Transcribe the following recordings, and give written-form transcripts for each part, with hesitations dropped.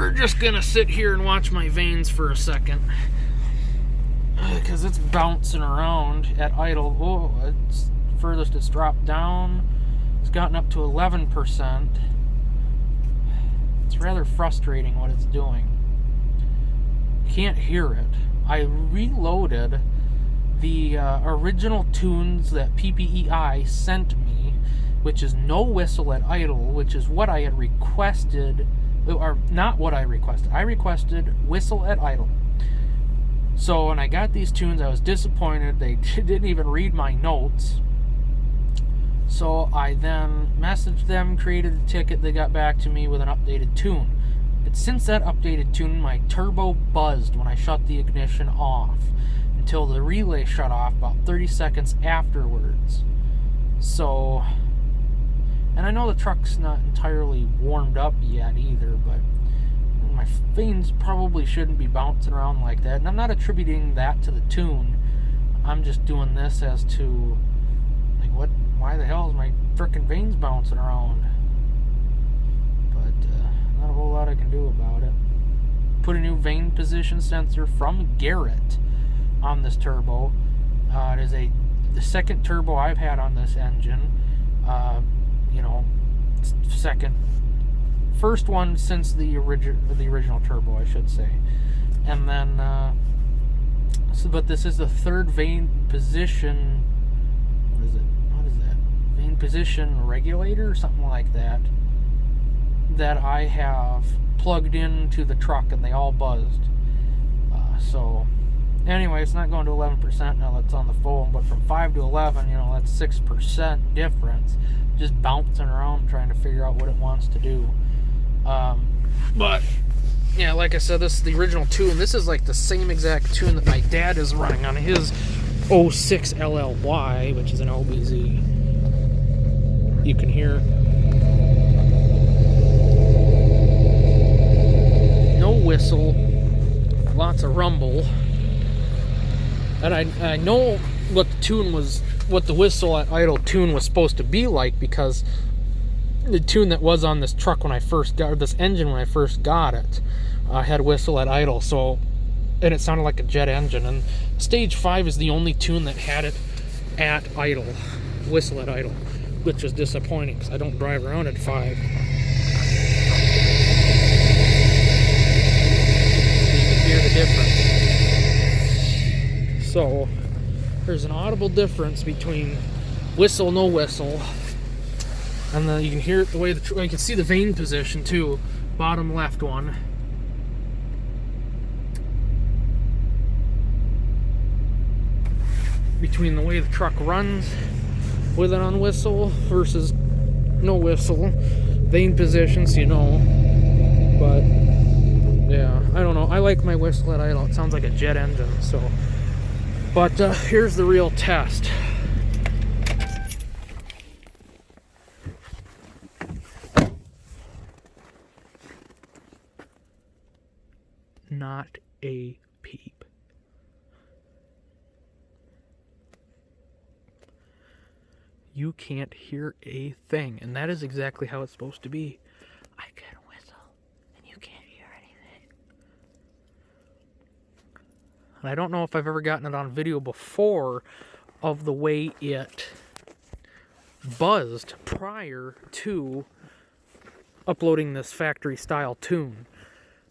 we're just gonna sit here and watch my vanes for a second. Because it's bouncing around at idle. Oh, it's furthest it's dropped down. It's gotten up to 11%. It's rather frustrating what it's doing. Can't hear it. I reloaded the original tunes that Ppei sent me, which is no whistle at idle, which is what I had requested, or not what I requested. I requested whistle at idle. So when I got these tunes, I was disappointed. They didn't even read my notes. So I then messaged them, created a ticket. They got back to me with an updated tune. But since that updated tune, my turbo buzzed when I shut the ignition off until the relay shut off about 30 seconds afterwards. So, and I know the truck's not entirely warmed up yet either, but my vanes probably shouldn't be bouncing around like that. And I'm not attributing that to the tune. I'm just doing this as to, like, why the hell is my frickin' vanes bouncing around? But, not a whole lot I can do about it. Put a new vane position sensor from Garrett on this turbo. It is the second turbo I've had on this engine. First one since the original turbo, I should say. And then, but this is the third vane position. What is that? Vane position regulator or something like that. That I have plugged into the truck, and they all buzzed. So anyway, it's not going to 11% now that's on the phone, but from 5 to 11, that's 6% difference. Just bouncing around trying to figure out what it wants to do. But yeah, like I said, this is the original tune. This is like the same exact tune that my dad is running on his 06 LLY, which is an LBZ. You can hear no whistle, lots of rumble. And I know what the whistle at idle tune was supposed to be like, because the tune that was on this truck when I first got, or this engine when I first got it, had whistle at idle. So, and it sounded like a jet engine. And stage 5 is the only tune that had it at idle, whistle at idle, which was disappointing because I don't drive around at 5. You can hear the difference. So there's an audible difference between whistle, no whistle. And then you can hear it the way you can see the vane position too, bottom left one. Between the way the truck runs with it on whistle versus no whistle, vane positions, But yeah, I don't know. I like my whistle at idle. It sounds like a jet engine. So, but here's the real test. Not a peep. You can't hear a thing, and that is exactly how it's supposed to be. I can whistle, and you can't hear anything. And I don't know if I've ever gotten it on video before of the way it buzzed prior to uploading this factory style tune.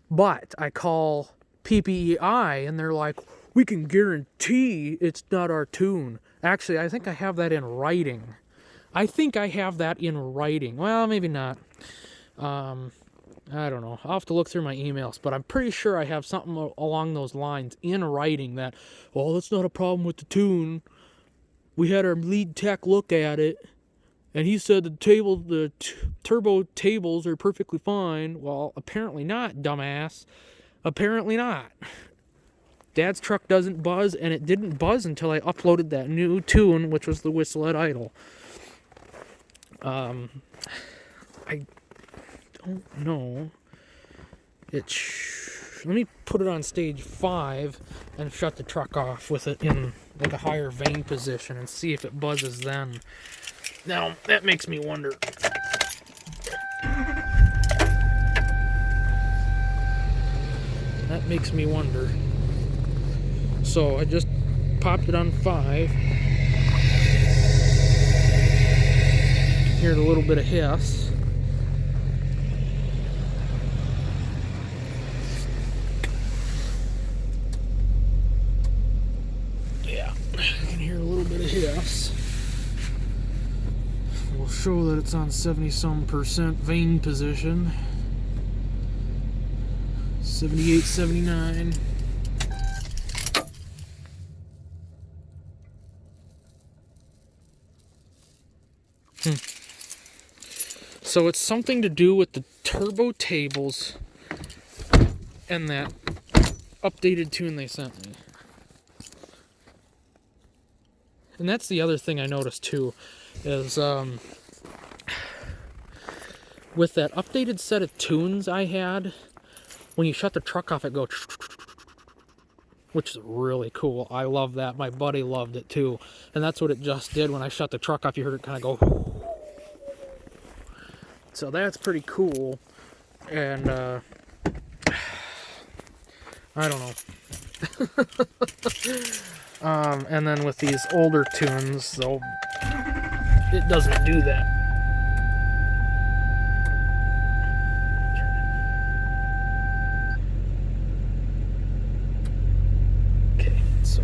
But I call Ppei, and they're like, we can guarantee it's not our tune. Actually, I think I have that in writing. Well, maybe not. I don't know. I'll have to look through my emails, but I'm pretty sure I have something along those lines in writing that, well, that's not a problem with the tune. We had our lead tech look at it, and he said the turbo tables are perfectly fine. Well, apparently not, dumbass. Apparently not. Dad's truck doesn't buzz, and it didn't buzz until I uploaded that new tune, which was the whistle at idle. I don't know. Let me put it on stage 5 and shut the truck off with it in like a higher vane position and see if it buzzes then. Now, that makes me wonder. makes me wonder. So I just popped it on 5. Heard a little bit of hiss. Yeah, I can hear a little bit of hiss. We'll show that it's on 70-some% vane position. 78, 79. So it's something to do with the turbo tables and that updated tune they sent me. And that's the other thing I noticed too, is with that updated set of tunes I had, when you shut the truck off, it goes, which is really cool. I love that. My buddy loved it too. And that's what it just did when I shut the truck off. You heard it kind of go. So that's pretty cool. And I don't know. And then with these older tunes, though, it doesn't do that. Okay, so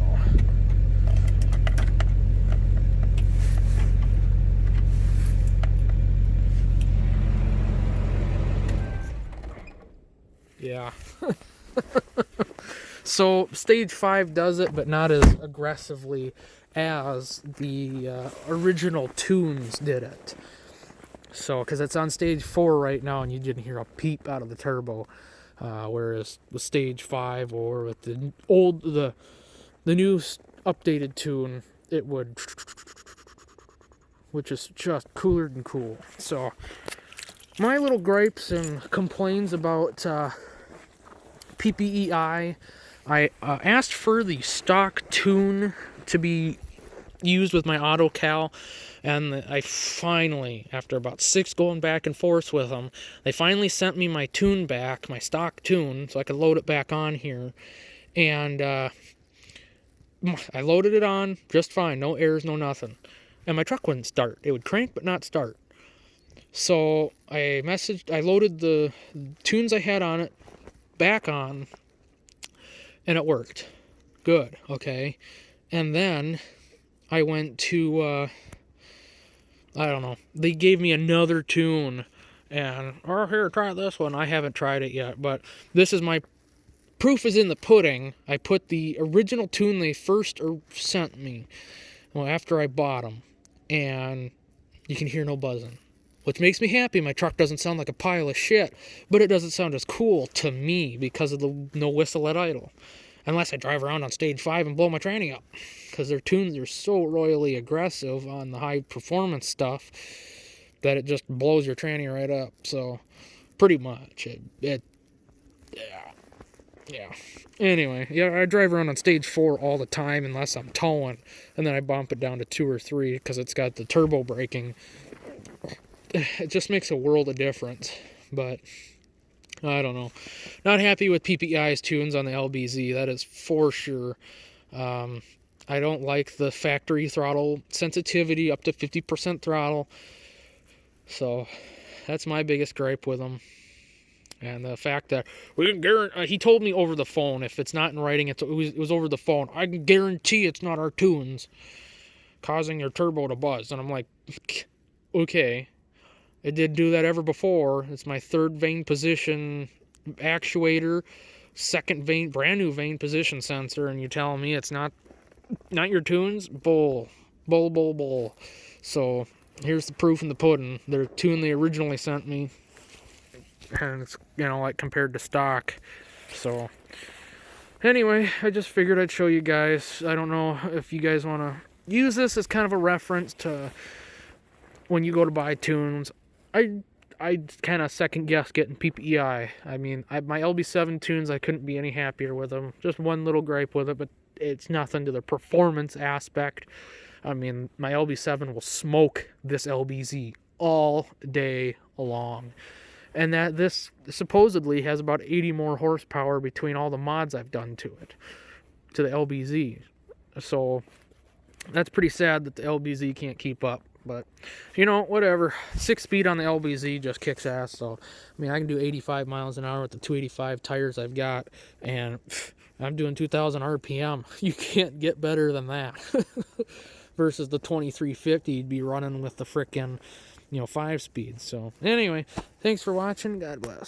yeah. So stage 5 does it, but not as aggressively as the original tunes did it. So, because it's on stage 4 right now, and you didn't hear a peep out of the turbo, whereas with stage 5 or with the new updated tune, it would, which is just cooler than cool. So, my little gripes and complaints about Ppei. I asked for the stock tune to be used with my auto cal, and I finally, after about 6 going back and forth with them, they finally sent me my tune back, my stock tune, so I could load it back on here. And I loaded it on just fine, no errors, no nothing. And my truck wouldn't start. It would crank but not start. So I loaded the tunes I had on it back on, and it worked. Good, okay. And then I went to, I don't know, they gave me another tune, and, oh, here, try this one. I haven't tried it yet, but this is my, proof is in the pudding. I put the original tune they first sent me, well, after I bought them, and you can hear no buzzing. Which makes me happy. My truck doesn't sound like a pile of shit, but it doesn't sound as cool to me because of the no whistle at idle. Unless I drive around on stage 5 and blow my tranny up. Because their tunes are so royally aggressive on the high performance stuff that it just blows your tranny right up. So, pretty much. Yeah. Anyway, yeah, I drive around on stage 4 all the time unless I'm towing. And then I bump it down to 2 or 3 because it's got the turbo braking. It just makes a world of difference, but I don't know. Not happy with Ppei's tunes on the LBZ, that is for sure. I don't like the factory throttle sensitivity up to 50% throttle, so that's my biggest gripe with them. And the fact that we can guarantee, he told me over the phone, if it's not in writing, it was over the phone, I can guarantee it's not our tunes causing your turbo to buzz. And I'm like, okay. It did do that ever before. It's my 3rd vane position actuator, 2nd vane, brand new vane position sensor, and you're telling me it's not your tunes? Bull. So here's the proof in the pudding. Their tune they originally sent me, and it's, like compared to stock. So anyway, I just figured I'd show you guys. I don't know if you guys want to use this as kind of a reference to when you go to buy tunes. I kind of second guess getting Ppei. I mean, my LB7 tunes, I couldn't be any happier with them. Just one little gripe with it, but it's nothing to the performance aspect. I mean, my LB7 will smoke this LBZ all day long. and that this supposedly has about 80 more horsepower between all the mods I've done to it, to the LBZ. So that's pretty sad that the LBZ can't keep up. But, you know, whatever. 6-speed on the LBZ just kicks ass. So, I mean, I can do 85 miles an hour with the 285 tires I've got. And I'm doing 2,000 RPM. You can't get better than that. Versus the 2350 you'd be running with the frickin', 5-speed. So, anyway, thanks for watching. God bless.